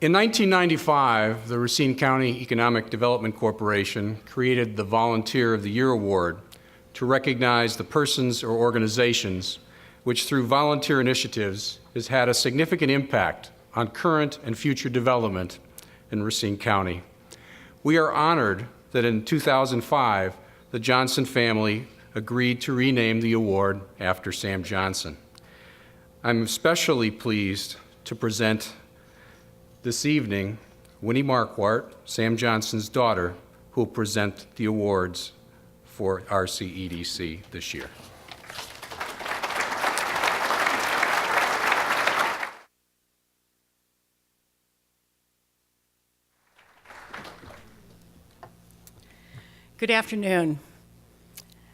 In 1995, the Racine County Economic Development Corporation created the Volunteer of the Year Award to recognize the persons or organizations which, through volunteer initiatives, has had a significant impact on current and future development in Racine County. We are honored that in 2005, the Johnson family agreed to rename the award after Sam Johnson. I'm especially pleased to present this evening Winnie Marquart, Sam Johnson's daughter, who will present the awards for RCEDC this year. Good afternoon.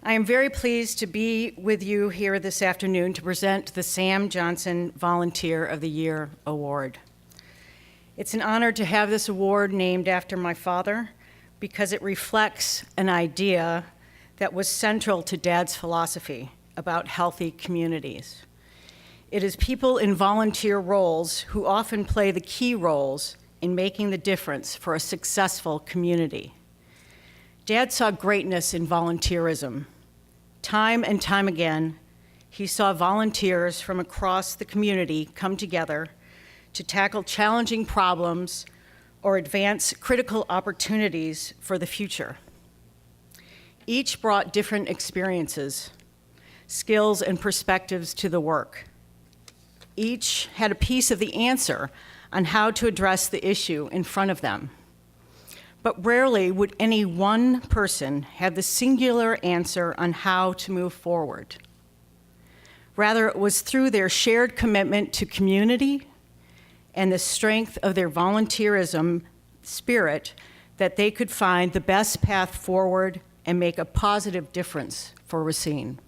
I am very pleased to be with you here this afternoon to present the Sam Johnson Volunteer of the Year Award. It's an honor to have this award named after my father because it reflects an idea that was central to Dad's philosophy about healthy communities. It is people in volunteer roles who often play the key roles in making the difference for a successful community. Dad saw greatness in volunteerism. Time and time again, he saw volunteers from across the community come together to tackle challenging problems or advance critical opportunities for the future. Each brought different experiences, skills, and perspectives to the work. Each had a piece of the answer on how to address the issue in front of them. But rarely would any one person have the singular answer on how to move forward. Rather, it was through their shared commitment to community and the strength of their volunteerism spirit that they could find the best path forward and make a positive difference for Racine.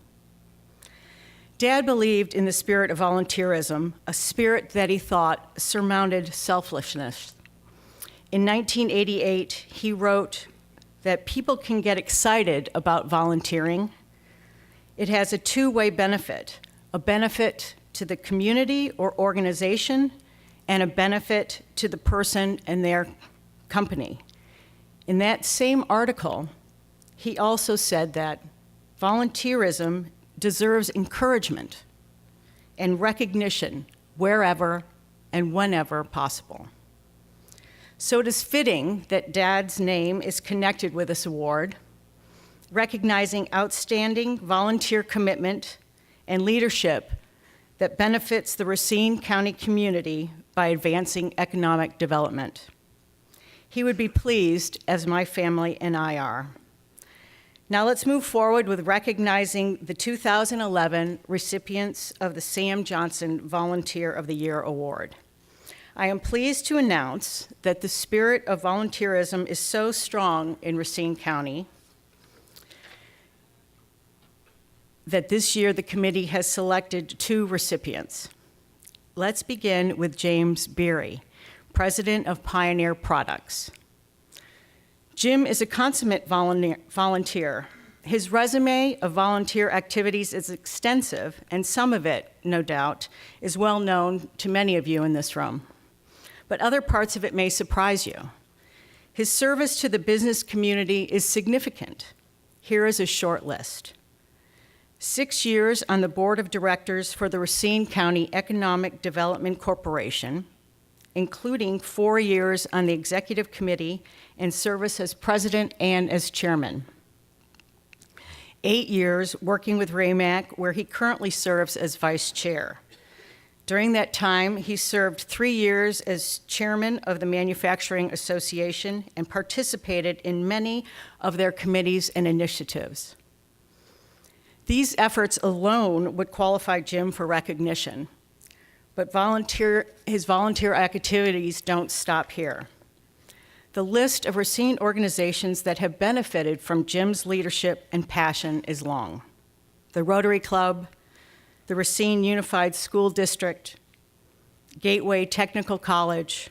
Dad believed in the spirit of volunteerism, a spirit that he thought surmounted selfishness. In 1988, he wrote that people can get excited about volunteering. It has a two-way benefit, a benefit to the community or organization, and a benefit to the person and their company. In that same article, he also said that volunteerism deserves encouragement and recognition wherever and whenever possible. So it is fitting that Dad's name is connected with this award, recognizing outstanding volunteer commitment and leadership that benefits the Racine County community by advancing economic development. He would be pleased, as my family and I are. Now let's move forward with recognizing the 2011 recipients of the Sam Johnson Volunteer of the Year Award. I am pleased to announce that the spirit of volunteerism is so strong in Racine County that this year the committee has selected two recipients. Let's begin with James Beery, president of Pioneer Products. Jim is a consummate volunteer. His resume of volunteer activities is extensive, and some of it, no doubt, is well known to many of you in this room. But other parts of it may surprise you. His service to the business community is significant. Here is a short list. 6 years on the board of directors for the Racine County Economic Development Corporation, including 4 years on the executive committee and service as president and as chairman. 8 years working with RAMAC, where he currently serves as vice chair. During that time, he served 3 years as chairman of the Manufacturing Association and participated in many of their committees and initiatives. These efforts alone would qualify Jim for recognition, but his volunteer activities don't stop here. The list of Racine organizations that have benefited from Jim's leadership and passion is long. The Rotary Club, the Racine Unified School District, Gateway Technical College,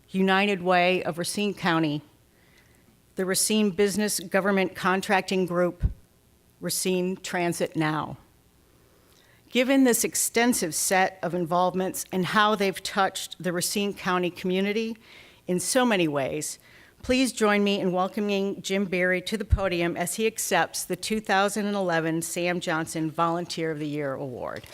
United Way of Racine County, the Racine Business Government Contracting Group, Racine Transit Now. Given this extensive set of involvements and how they've touched the Racine County community in so many ways, please join me in welcoming Jim Berry to the podium as he accepts the 2011 Sam Johnson Volunteer of the Year Award.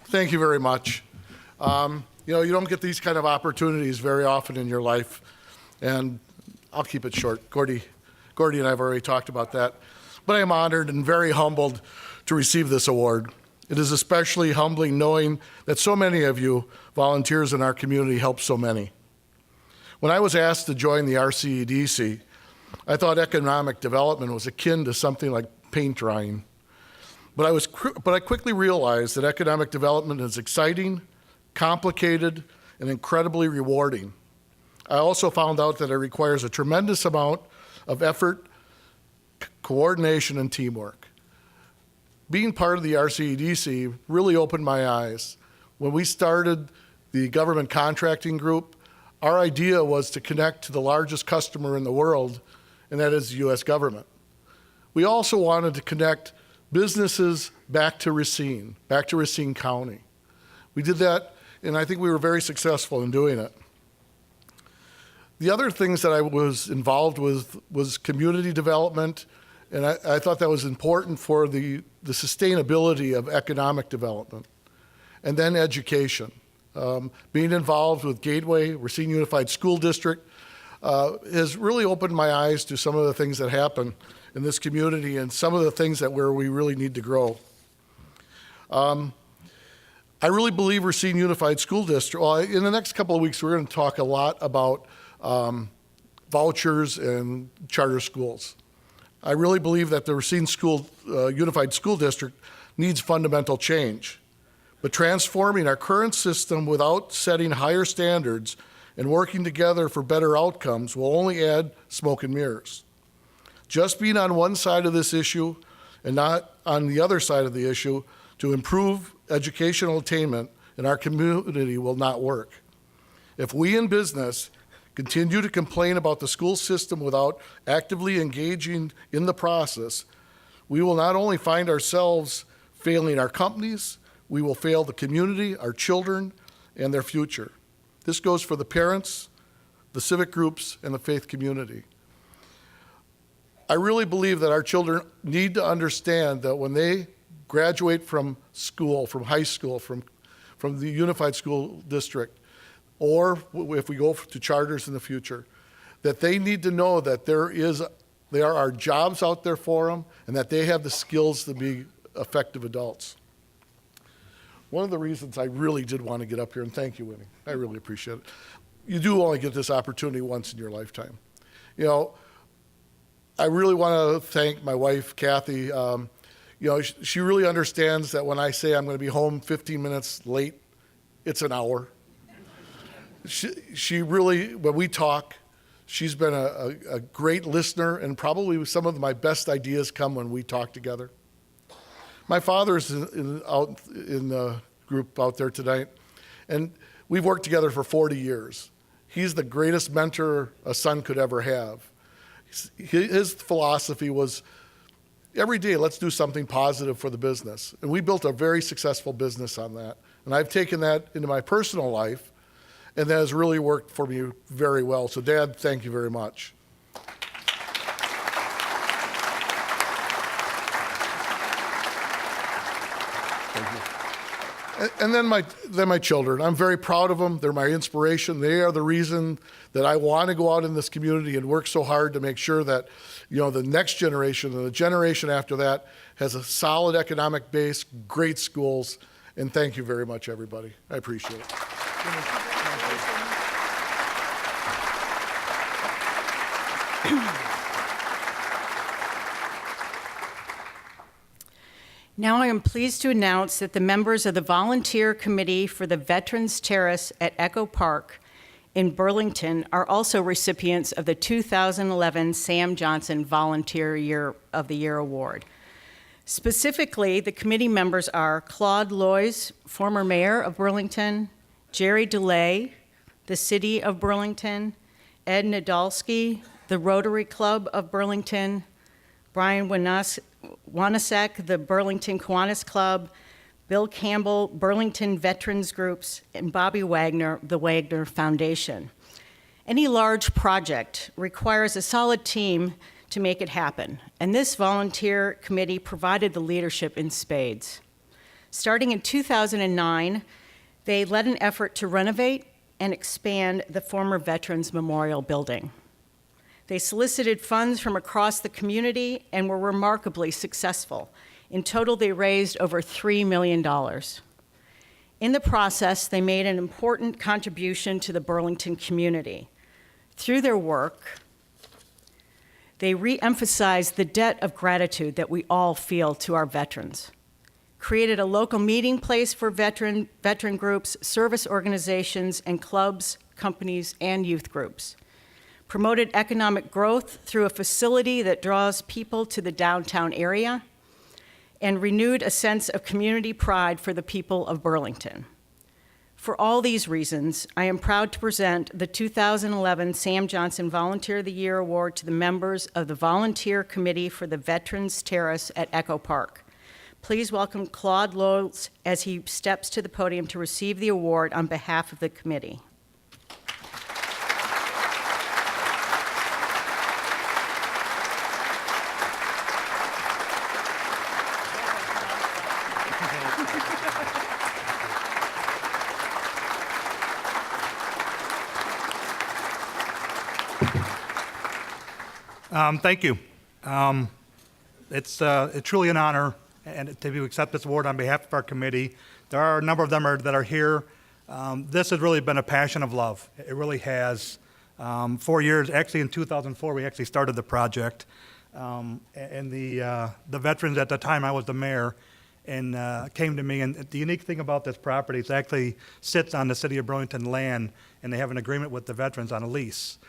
Thank you very much. You don't get these kind of opportunities very often in your life, and I'll keep it short. Gordy and I have already talked about that. But I am honored and very humbled to receive this award. It is especially humbling knowing that so many of you volunteers in our community help so many. When I was asked to join the RCEDC, I thought economic development was akin to something like paint drying. But I quickly realized that economic development is exciting, complicated, and incredibly rewarding. I also found out that it requires a tremendous amount of effort, coordination, and teamwork. Being part of the RCEDC really opened my eyes. When we started the government contracting group, our idea was to connect to the largest customer in the world, and that is the U.S. government. We also wanted to connect businesses back to Racine County. We did that, and I think we were very successful in doing it. The other things that I was involved with was community development, and I thought that was important for the sustainability of economic development. And then education. Being involved with Gateway, Racine Unified School District, has really opened my eyes to some of the things that happen in this community and some of the things where we really need to grow. I really believe Racine Unified School District, well, in the next couple of weeks, we're going to talk a lot about vouchers and charter schools. I really believe that the Racine Unified School District needs fundamental change. But transforming our current system without setting higher standards and working together for better outcomes will only add smoke and mirrors. Just being on one side of this issue and not on the other side of the issue to improve educational attainment in our community will not work. If we in business continue to complain about the school system without actively engaging in the process, we will not only find ourselves failing our companies, we will fail the community, our children, and their future. This goes for the parents, the civic groups, and the faith community. I really believe that our children need to understand that when they graduate from school, from high school, from the Unified School District, or if we go to charters in the future, that they need to know that there are jobs out there for them and that they have the skills to be effective adults. One of the reasons I really did want to get up here, and thank you, Winnie, I really appreciate it. You do only get this opportunity once in your lifetime. I really want to thank my wife, Kathy. She really understands that when I say I'm going to be home 15 minutes late, it's an hour. She really, when we talk, she's been a great listener, and probably some of my best ideas come when we talk together. My father's out in the group out there tonight, and we've worked together for 40 years. He's the greatest mentor a son could ever have. His philosophy was, every day, let's do something positive for the business. And we built a very successful business on that. And I've taken that into my personal life, and that has really worked for me very well. So, Dad, thank you very much. And then my children. I'm very proud of them. They're my inspiration. They are the reason that I want to go out in this community and work so hard to make sure that, the next generation and the generation after that has a solid economic base, great schools, and thank you very much, everybody. I appreciate it. Now I am pleased to announce that the members of the Volunteer Committee for the Veterans Terrace at Echo Park in Burlington are also recipients of the 2011 Sam Johnson Volunteer Year of the Year Award. Specifically, the committee members are Claude Loys, former mayor of Burlington, Jerry DeLay, the city of Burlington, Ed Nadolski, the Rotary Club of Burlington, Brian Wanasek, the Burlington Kiwanis Club, Bill Campbell, Burlington Veterans Groups, and Bobby Wagner, the Wagner Foundation. Any large project requires a solid team to make it happen, and this volunteer committee provided the leadership in spades. Starting in 2009, they led an effort to renovate and expand the former Veterans Memorial Building. They solicited funds from across the community and were remarkably successful. In total, they raised over $3 million. In the process, they made an important contribution to the Burlington community. Through their work, they re-emphasized the debt of gratitude that we all feel to our veterans, created a local meeting place for veteran groups, service organizations, and clubs, companies, and youth groups, promoted economic growth through a facility that draws people to the downtown area, and renewed a sense of community pride for the people of Burlington. For all these reasons, I am proud to present the 2011 Sam Johnson Volunteer of the Year Award to the members of the Volunteer Committee for the Veterans Terrace at Echo Park. Please welcome Claude Loys as he steps to the podium to receive the award on behalf of the committee. Thank you. It's truly an honor and to accept this award on behalf of our committee. There are a number of them that are here. This has really been a passion of love. It really has. 4 years, actually in 2004, we actually started the project. And the veterans at the time, I was the mayor, and came to me. And the unique thing about this property, it actually sits on the city of Burlington land, and they have an agreement with the veterans on a lease.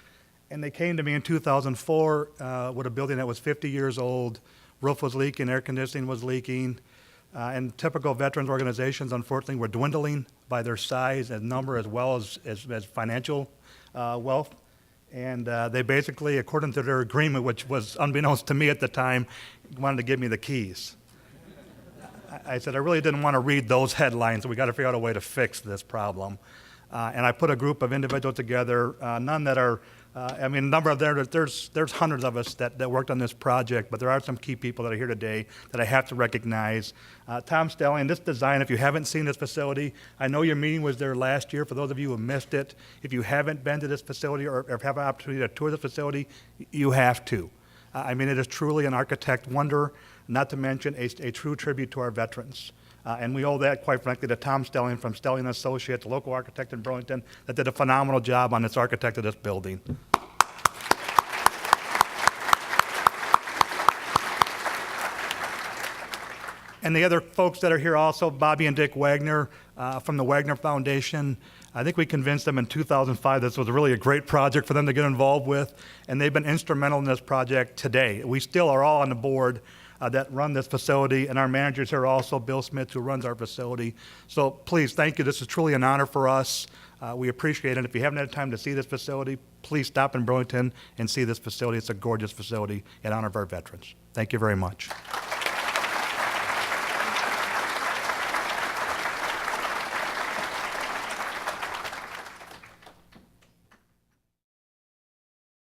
And they came to me in 2004 with a building that was 50 years old. Roof was leaking, air conditioning was leaking, and typical veterans organizations, unfortunately, were dwindling by their size and number as well as financial wealth. And they basically, according to their agreement, which was unbeknownst to me at the time, wanted to give me the keys. I said, I really didn't want to read those headlines, so we got to figure out a way to fix this problem. And I put a group of individuals together, none that are, a number of there's hundreds of us that worked on this project, but there are some key people that are here today that I have to recognize. Tom Stelling, this design, if you haven't seen this facility, I know your meeting was there last year. For those of you who missed it, if you haven't been to this facility or have an opportunity to tour the facility, you have to. It is truly an architect wonder, not to mention a true tribute to our veterans. And we owe that, quite frankly, to Tom Stelling from Stelling Associates, a local architect in Burlington, that did a phenomenal job on this architect of this building. And the other folks that are here also, Bobby and Dick Wagner from the Wagner Foundation. I think we convinced them in 2005 this was really a great project for them to get involved with, and they've been instrumental in this project today. We still are all on the board that run this facility, and our managers here are also Bill Smith, who runs our facility. So please, thank you. This is truly an honor for us. We appreciate it. If you haven't had time to see this facility, please stop in Burlington and see this facility. It's a gorgeous facility in honor of our veterans. Thank you very much.